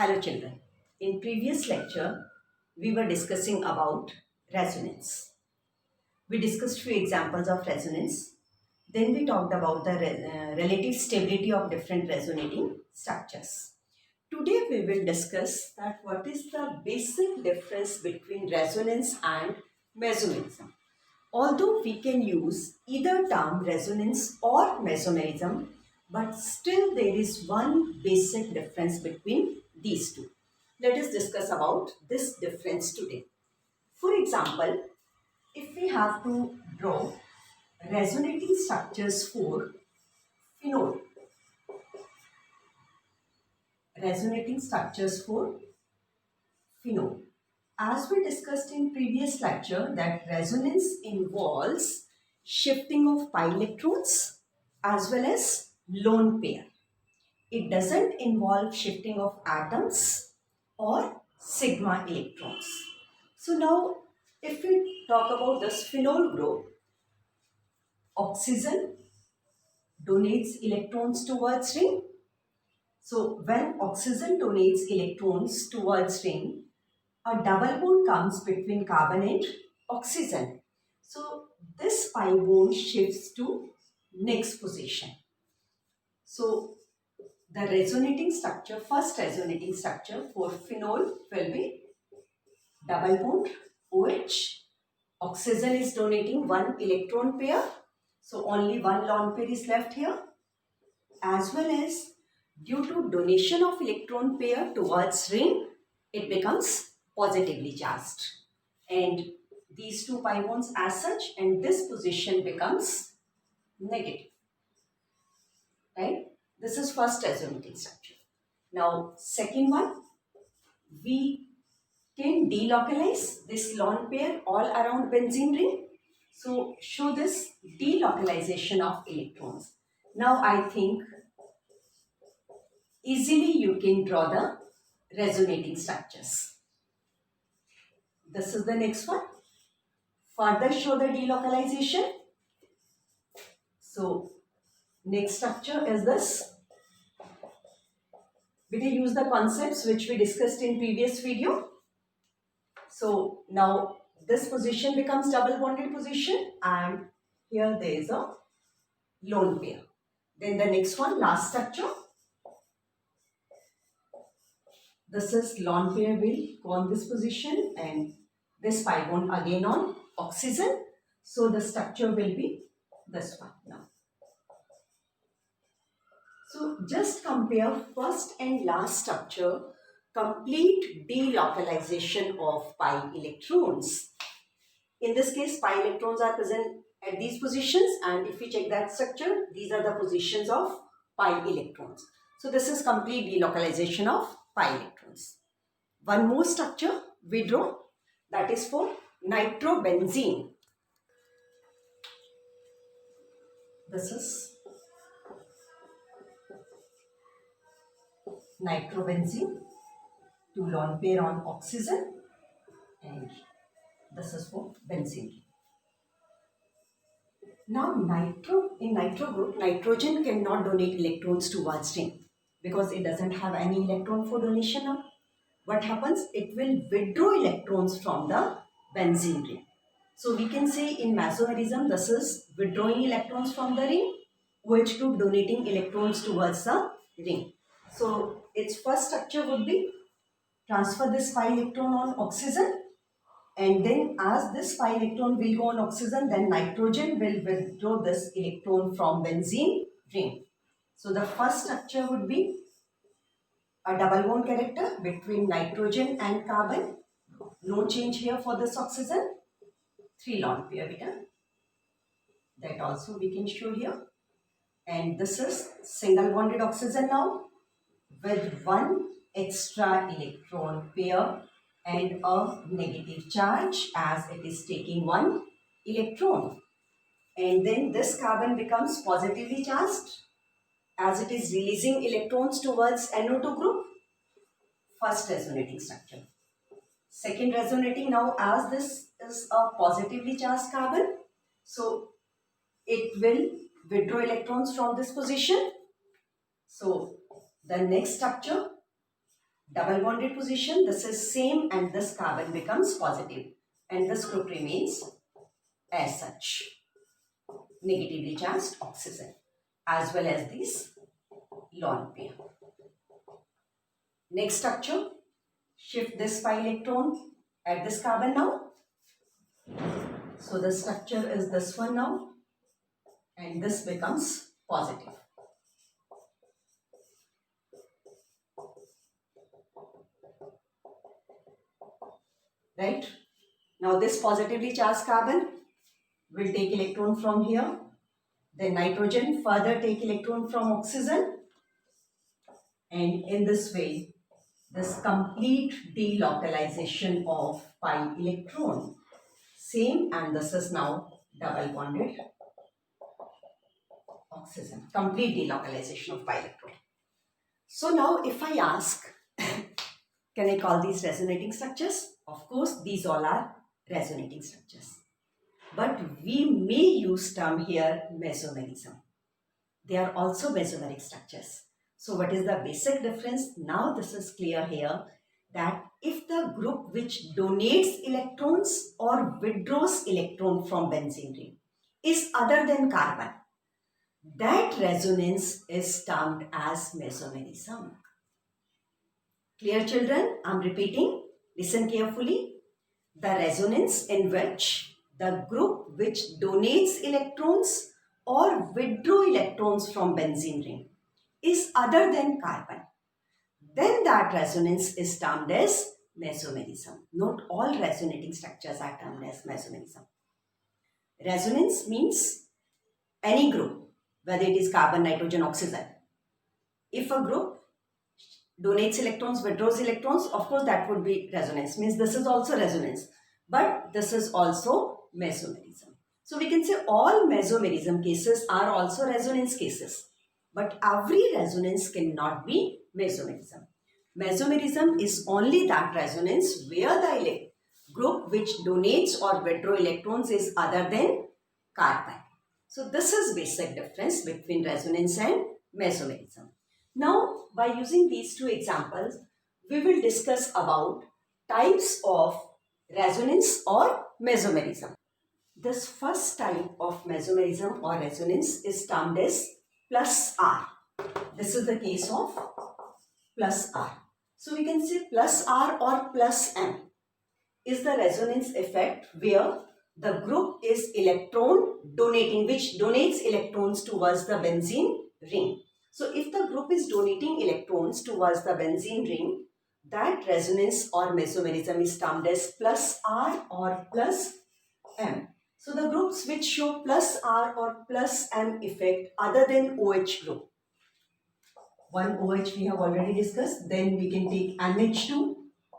Hello children. In previous lecture, we were discussing about resonance. We discussed few examples of resonance. Then we talked about the relative stability of different resonating structures. Today we will discuss that what is the basic difference between resonance and mesmerism. Although we can use either term resonance or mesmerism, but still there is one basic difference between these two. Let us discuss about this difference today. For example, if we have to draw resonating structures for phenol, resonating structures for phenol. As we discussed in previous lecture that resonance involves shifting of pi electrons as well as lone pair. It doesn't involve shifting of atoms or sigma electrons. So now if we talk about this phenol group, oxygen donates electrons towards ring. So when oxygen donates electrons towards ring, a double bond comes between carbon and oxygen. So this pi bond shifts to next position. So the resonating structure, first resonating structure for phenol will be double bond OH. Oxygen is donating one electron pair. So only one lone pair is left here. As well as due to donation of electron pair towards ring, it becomes positively charged. And these two pi bonds as such, and this position becomes negative. Right? This is first resonating structure. Now, second one, we can delocalize this lone pair all around benzene ring. So, show this delocalization of electrons. Now, I think easily you can draw the resonating structures. This is the next one. Further show the delocalization. So, next structure is this. We will use the concepts which we discussed in previous video. So, now this position becomes double bonded position and here there is a lone pair. Then the next one, last structure. This is lone pair will go on this position and this pi bond again on oxygen. So, the structure will be this one now. So, just compare first and last structure, complete delocalization of pi electrons. In this case, pi electrons are present at these positions, and if we check that structure, these are the positions of pi electrons. So, this is complete delocalization of pi electrons. One more structure we draw, that is for nitrobenzene. This is nitrobenzene, two lone pair on oxygen, and this is for benzene. Now in nitro group, nitrogen cannot donate electrons towards ring because it doesn't have any electron for donation now. What happens? It will withdraw electrons from the benzene ring. So we can say in mesmerism, this is withdrawing electrons from the ring, OH group donating electrons towards the ring. So its first structure would be transfer this pi electron on oxygen, and then as this pi electron will go on oxygen, then nitrogen will withdraw this electron from benzene ring. So the first structure would be a double bond character between nitrogen and carbon. No change here for this oxygen. 3 lone pair beta. That also we can show here. And this is single bonded oxygen now with one extra electron pair and a negative charge as it is taking one electron. And then this carbon becomes positively charged as it is releasing electrons towards NO2 group. First resonating structure. Second resonating now, as this is a positively charged carbon, so it will withdraw electrons from this position. So the next structure double bonded position, this is same and this carbon becomes positive and this group remains as such, negatively charged oxygen, as well as this lone pair. Next structure, shift this pi electron at this carbon now. So the structure is this one now and this becomes positive. Right? Now this positively charged carbon will take electron from here. Then nitrogen further take electron from oxygen. And in this way, this complete delocalization of pi electron. Same, and this is now double bonded oxygen. Complete delocalization of pi electron. So now if I ask, can I call these resonating structures? Of course, these all are resonating structures. But we may use term here mesomerism. They are also mesomeric structures. So what is the basic difference? Now this is clear here that if the group which donates electrons or withdraws electron from benzene ring is other than carbon, that resonance is termed as mesomerism. Clear, children? I am repeating. Listen carefully. The resonance in which the group which donates electrons or withdraw electrons from benzene ring is other than carbon, then that resonance is termed as mesomerism. Not all resonating structures are termed as mesomerism. Resonance means any group, whether it is carbon, nitrogen, oxygen. If a group donates electrons, withdraws electrons, of course that would be resonance. Means this is also resonance, but this is also mesomerism. So we can say all mesomerism cases are also resonance cases, but every resonance cannot be mesomerism. Mesomerism is only that resonance where the group which donates or withdraws electrons is other than carbon. So this is basic difference between resonance and mesomerism. Now, by using these two examples, we will discuss about types of resonance or mesomerism. This first type of mesomerism or resonance is termed as plus R. This is the case of plus R. So we can say plus R or plus M is the resonance effect where the group is electron donating, which donates electrons towards the benzene ring. So if the group is donating electrons towards the benzene ring, that resonance or mesomerism is termed as plus R or plus M. So the groups which show plus R or plus M effect other than OH group. One OH we have already discussed, then we can take NH2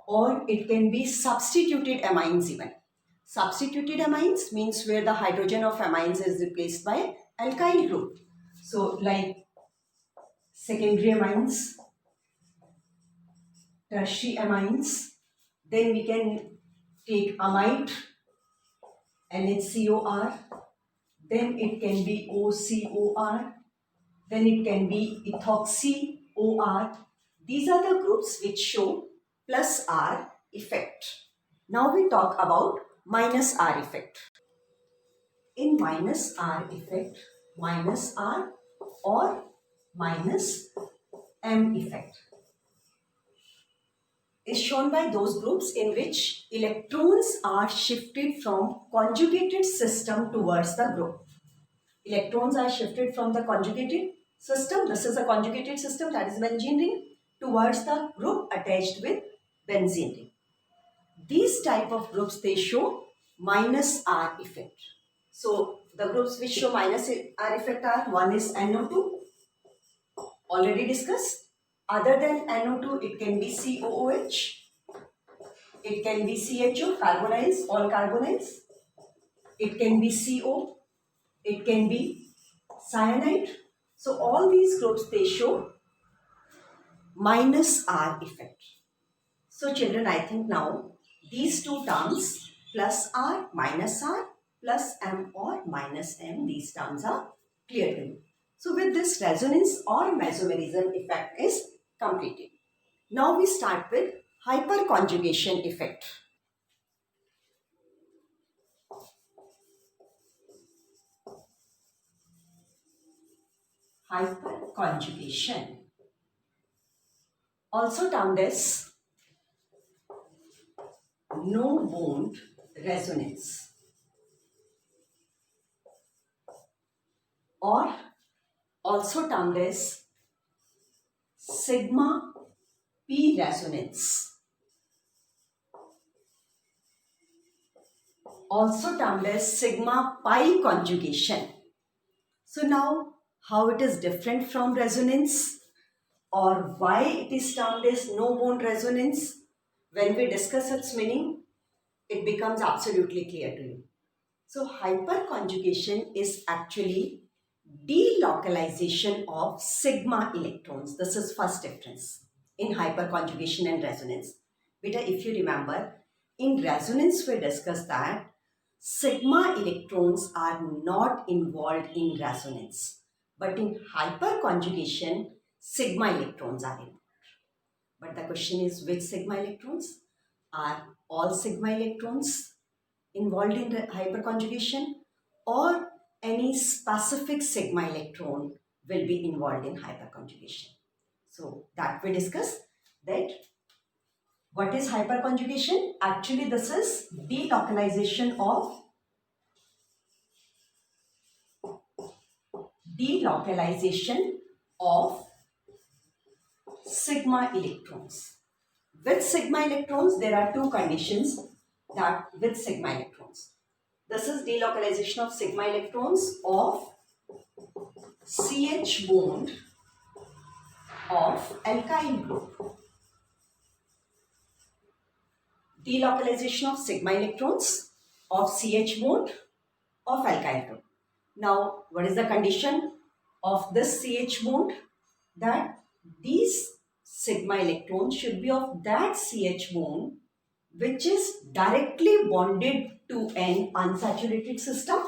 or it can be substituted amines even. Substituted amines means where the hydrogen of amines is replaced by alkyl group. So like secondary amines, tertiary amines, then we can take amide, NHCOR, then it can be OCOR, then it can be ethoxy-OR. These are the groups which show plus R effect. Now we talk about minus R effect. In minus R effect, minus R or minus M effect is shown by those groups in which electrons are shifted from conjugated system towards the group. Electrons are shifted from the conjugated system, this is a conjugated system, that is benzene ring, towards the group attached with benzene ring. These type of groups, they show minus R effect. So the groups which show minus R effect are, one is NO2, already discussed. Other than NO2, it can be COOH, it can be CHO, carbonyls, all carbonyls, it can be CO, it can be cyanide. So all these groups, they show minus R effect. So children, I think now these two terms, plus R, minus R, plus M or minus M, these terms are clear to you. So with this, resonance or mesomerism effect is completed. Now we start with hyperconjugation effect. Hyperconjugation, also termed as no bond resonance, or also termed as sigma p resonance, also termed as sigma pi conjugation. So now, how it is different from resonance, or why it is termed as no bond resonance, when we discuss its meaning, it becomes absolutely clear to you. So hyperconjugation is actually delocalization of sigma electrons. This is first difference in hyperconjugation and resonance. Beta, if you remember, in resonance we discussed that sigma electrons are not involved in resonance. But in hyperconjugation, sigma electrons are involved. But the question is, which sigma electrons? Are all sigma electrons involved in hyperconjugation, or any specific sigma electron will be involved in hyperconjugation? So that we discuss that what is hyperconjugation. Actually, this is delocalization of sigma electrons. With sigma electrons, there are two conditions that with sigma electrons. This is delocalization of sigma electrons of CH bond of alkyl group. Delocalization of sigma electrons of CH bond of alkyl group. Now, what is the condition of this CH bond? That these sigma electrons should be of that CH bond which is directly bonded to an unsaturated system.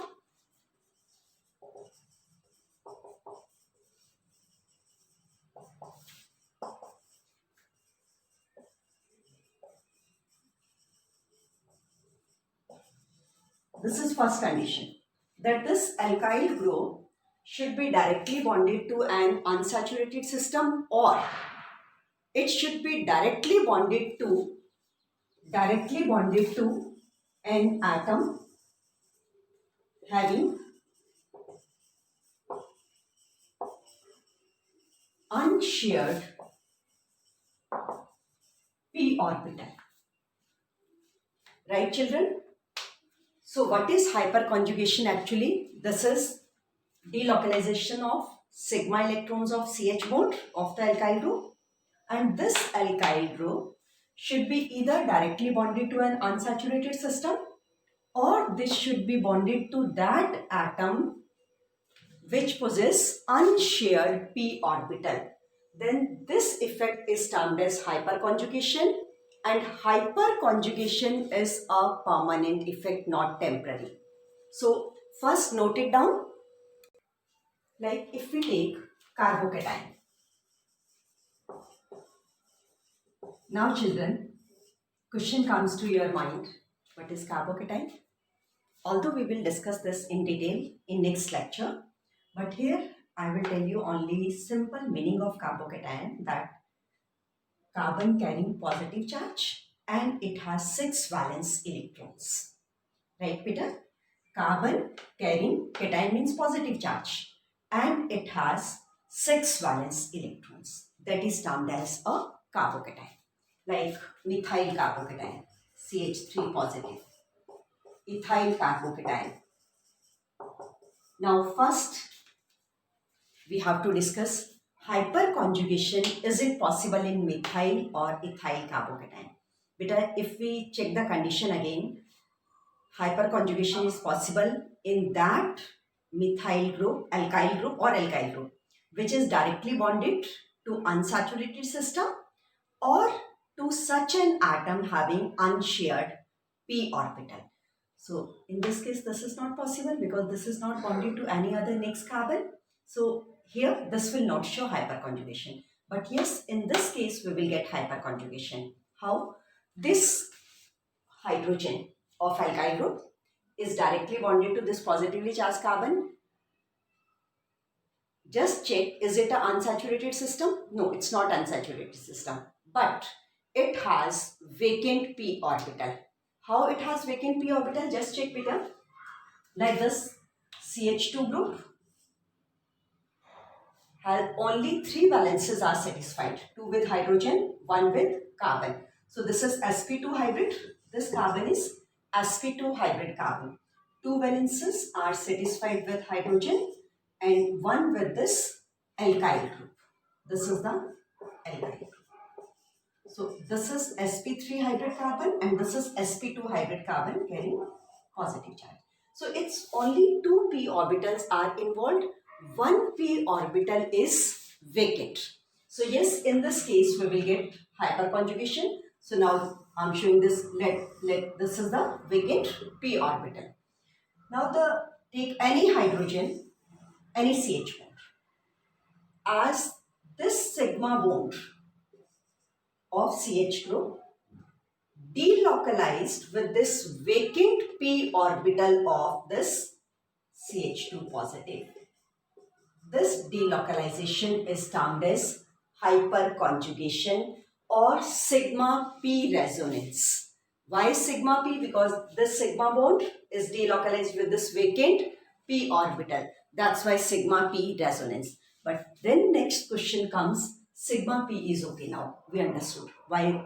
This is first condition, that this alkyl group should be directly bonded to an unsaturated system, or it should be directly bonded to an atom having unshared p orbital. Right, children? So what is hyperconjugation actually? This is delocalization of sigma electrons of CH bond of the alkyl group, and this alkyl group should be either directly bonded to an unsaturated system, or this should be bonded to that atom which possess unshared p orbital. Then this effect is termed as hyperconjugation, and hyperconjugation is a permanent effect, not temporary. So first note it down. Like if we take carbocation. Now children, question comes to your mind, what is carbocation? Although we will discuss this in detail in next lecture, but here I will tell you only simple meaning of carbocation, that carbon carrying positive charge and it has 6 valence electrons. Right, Peter? Carbon carrying cation means positive charge and it has 6 valence electrons. That is termed as a carbocation. Like methyl carbocation, CH3 positive. Ethyl carbocation. Now first we have to discuss hyperconjugation. Is it possible in methyl or ethyl carbocation? But if we check the condition again, hyperconjugation is possible in that methyl group, alkyl group or alkyl group which is directly bonded to unsaturated system, or to such an atom having unshared p orbital. So in this case this is not possible because this is not bonded to any other next carbon. So here this will not show hyperconjugation. But yes, in this case, we will get hyperconjugation. How? This hydrogen of alkyl group is directly bonded to this positively charged carbon. Just check, is it an unsaturated system? No, it's not unsaturated system. But it has vacant p orbital. How it has vacant p orbital? Just check, Peter. Like this CH2 group has only 3 valences are satisfied. 2 with hydrogen, 1 with carbon. So this is sp2 hybrid. This carbon is sp2 hybrid carbon. 2 valences are satisfied with hydrogen and 1 with this alkyl group. This is the alkyl group. So this is sp3 hybrid carbon and this is sp2 hybrid carbon carrying positive charge. So it's only 2 p orbitals are involved. 1 p orbital is vacant. So yes, in this case we will get hyperconjugation. So now I'm showing this. This is the vacant p orbital. Now take any hydrogen, any CH bond, as this sigma bond of CH group delocalized with this vacant p orbital of this CH2 positive. This delocalization is termed as hyperconjugation or sigma p resonance. Why sigma p? Because this sigma bond is delocalized with this vacant p orbital. That's why sigma p resonance. But then next question comes, sigma p is okay now. We understood why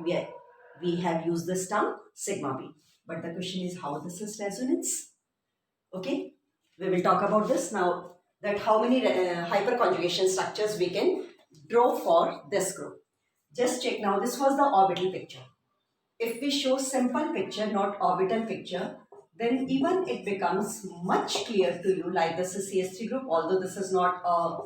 we have used this term sigma p. But the question is how this is resonance. Okay, we will talk about this now, that how many hyperconjugation structures we can draw for this group. Just check now, this was the orbital picture. If we show simple picture, not orbital picture, then even it becomes much clear to you, like this is CH3 group, although this is not a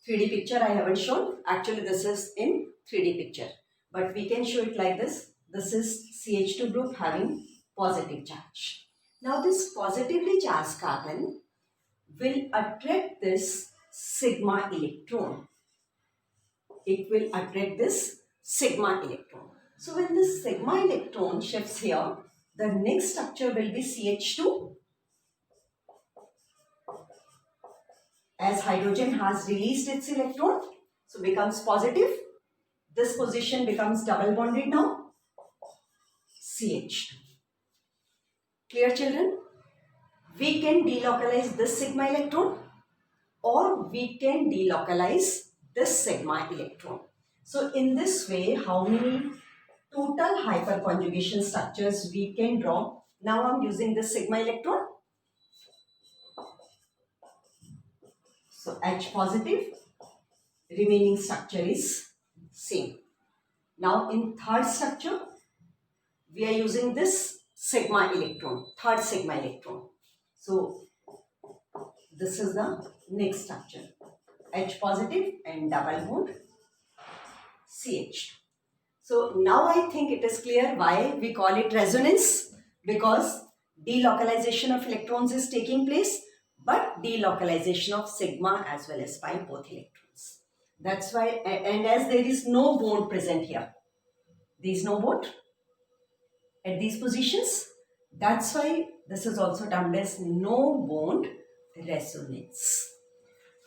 3D picture, I haven't shown. Actually, this is in 3D picture. But we can show it like this. This is CH2 group having positive charge. Now this positively charged carbon will attract this sigma electron. It will attract this sigma electron. So when this sigma electron shifts here, the next structure will be CH2. As hydrogen has released its electron, so becomes positive. This position becomes double bonded now. CH2. Clear, children? We can delocalize this sigma electron or we can delocalize this sigma electron. So in this way, how many total hyperconjugation structures we can draw? Now I'm using this sigma electron. So H positive, remaining structure is same. Now in third structure, we are using this sigma electron, third sigma electron. So this is the next structure, H positive and double bond CH. So now I think it is clear why we call it resonance, because delocalization of electrons is taking place, but delocalization of sigma as well as pi, both electrons. That's why, and as there is no bond present here, there is no bond at these positions, that's why this is also termed as no bond resonance.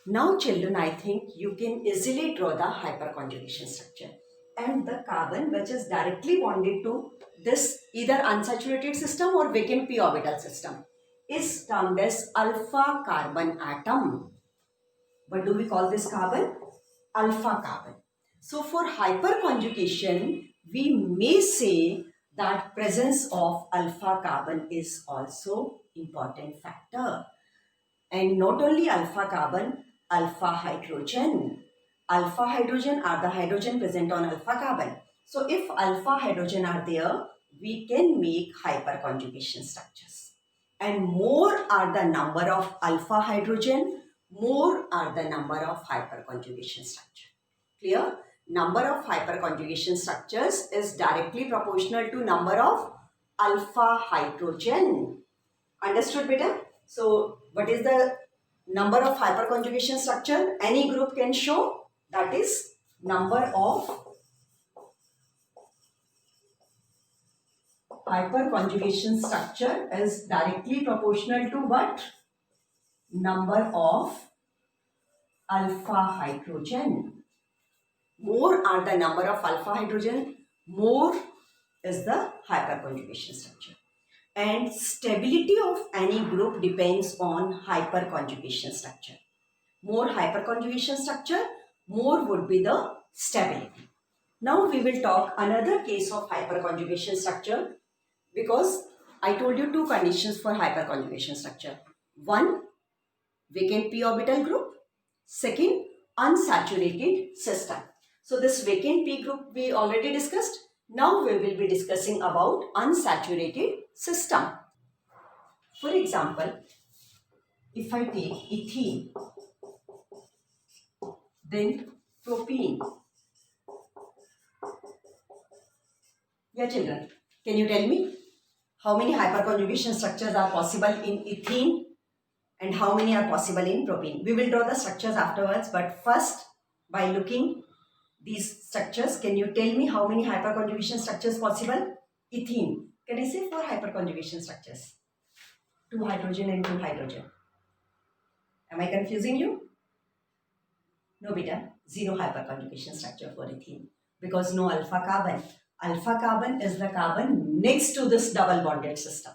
Now children, I think you can easily draw the hyperconjugation structure. And the carbon which is directly bonded to this either unsaturated system or vacant p orbital system is termed as alpha carbon atom. What do we call this carbon? Alpha carbon. So for hyperconjugation, we may say that presence of alpha carbon is also important factor. And not only alpha carbon, alpha hydrogen. Alpha hydrogen are the hydrogen present on alpha carbon. So if alpha hydrogen are there, we can make hyperconjugation structures. And more are the number of alpha hydrogen, more are the number of hyperconjugation structure. Clear? Number of hyperconjugation structures is directly proportional to number of alpha hydrogen. Understood, beta? So what is the number of hyperconjugation structure any group can show? That is number of hyperconjugation structure is directly proportional to what? Number of alpha hydrogen. More are the number of alpha hydrogen, more is the hyperconjugation structure. And stability of any group depends on hyperconjugation structure. More hyperconjugation structure, more would be the stability. Now we will talk another case of hyperconjugation structure, because I told you two conditions for hyperconjugation structure. One, vacant p orbital group. Second, unsaturated system. So this vacant p group we already discussed. Now we will be discussing about unsaturated system. For example, if I take ethene, then propene. Yeah, children, can you tell me how many hyperconjugation structures are possible in ethene and how many are possible in propene? We will draw the structures afterwards, but first, by looking these structures, can you tell me how many hyperconjugation structures possible? Ethene. Can I say 4 hyperconjugation structures? 2 hydrogen and 2 hydrogen. Am I confusing you? No, beta. 0 hyperconjugation structure for ethene because no alpha carbon. Alpha carbon is the carbon next to this double bonded system.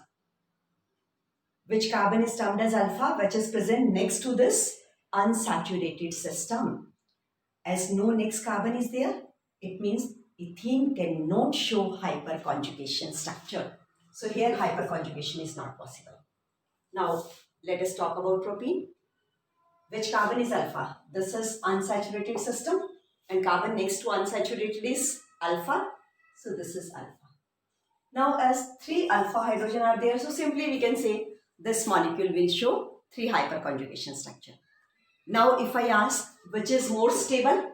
Which carbon is termed as alpha? Which is present next to this unsaturated system. As no next carbon is there, it means ethene cannot show hyperconjugation structure. So here hyperconjugation is not possible. Now let us talk about propene. Which carbon is alpha? This is unsaturated system and carbon next to unsaturated is alpha. So this is alpha. Now as 3 alpha hydrogen are there, so simply we can say this molecule will show 3 hyperconjugation structure. Now if I ask which is more stable,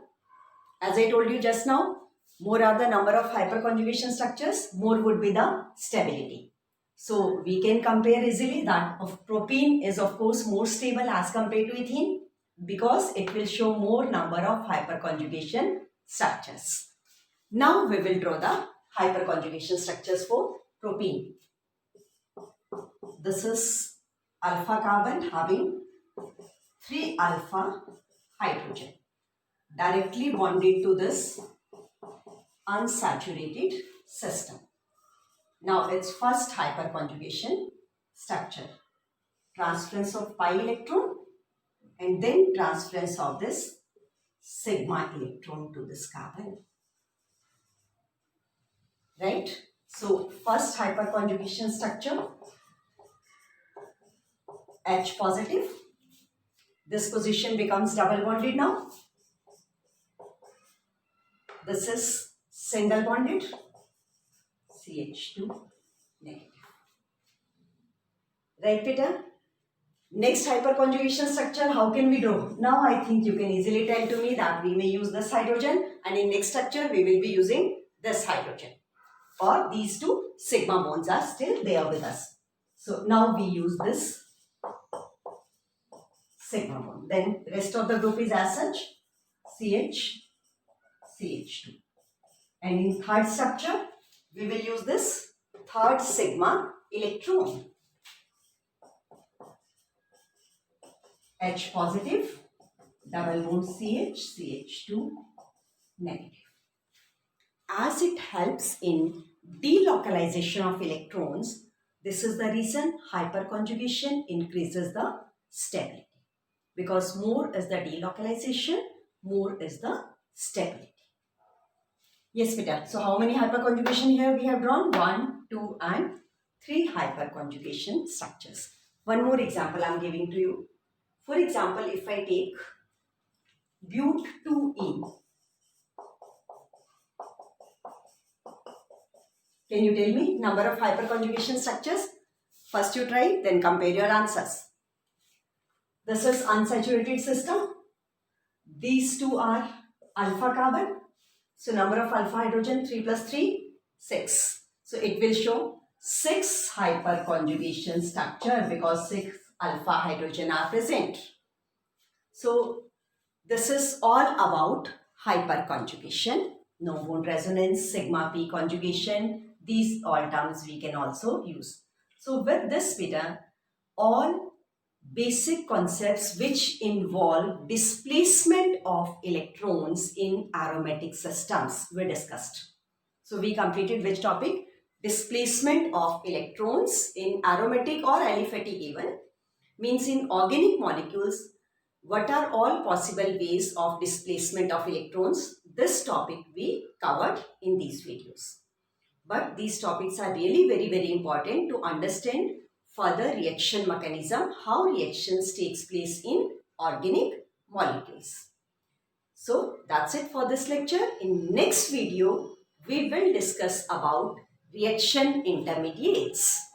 as I told you just now, more are the number of hyperconjugation structures, more would be the stability. So we can compare easily that of propene is of course more stable as compared to ethene because it will show more number of hyperconjugation structures. Now we will draw the hyperconjugation structures for propene. This is alpha carbon having 3 alpha hydrogen directly bonded to this unsaturated system. Now its first hyperconjugation structure, transference of pi electron and then transference of this sigma electron to this carbon. Right? So first hyperconjugation structure, H positive. This position becomes double bonded now. This is single bonded, CH2 negative. Right, Peter? Next hyperconjugation structure, how can we draw? Now I think you can easily tell to me that we may use this hydrogen and in next structure we will be using this hydrogen. Or these 2 sigma bonds are still there with us. So now we use this sigma bond. Then rest of the group is as such, CH, CH2. And in third structure, we will use this third sigma electron. H positive, double bond CH, CH2 negative. As it helps in delocalization of electrons, this is the reason hyperconjugation increases the stability. Because more is the delocalization, more is the stability. Yes, Peter. So how many hyperconjugation here we have drawn? 1, 2 and 3 hyperconjugation structures. One more example I am giving to you. For example, if I take but2ene. Can you tell me number of hyperconjugation structures? First you try, then compare your answers. This is unsaturated system. These 2 are alpha carbon. So number of alpha hydrogen 3 plus 3, 6. So it will show 6 hyperconjugation structure because 6 alpha hydrogen are present. So this is all about hyperconjugation, no wound resonance, sigma p conjugation. These all terms we can also use. So with this beta, all basic concepts which involve displacement of electrons in aromatic systems were discussed. So we completed which topic? Displacement of electrons in aromatic or aliphatic even, means in organic molecules. What are all possible ways of displacement of electrons? This topic we covered in these videos. But these topics are really very important to understand further reaction mechanism, how reactions takes place in organic molecules. So that's it for this lecture. In next video, we will discuss about reaction intermediates.